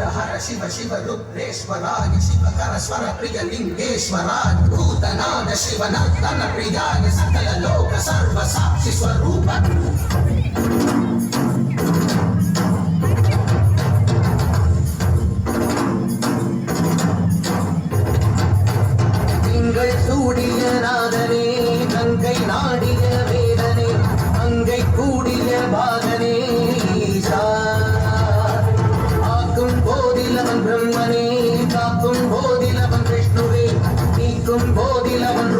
हर शिव शिव रुद्रेश्वराय शिवकर स्वर प्रिय लिंगेश्वराय भूतनाद शिव नर्तन प्रियाय सकल लोक सर्व साक्षी स्वरूप திங்கள் சூடிய நாதனே கங்கை நாடிய வேதனே அங்கை கூடிய பாதனே ஈசா ஆக்கும் போதிலவன் பிரம்மனே காக்கும் போதிலவன் விஷ்ணுவே நீக்கும் போதிலவன்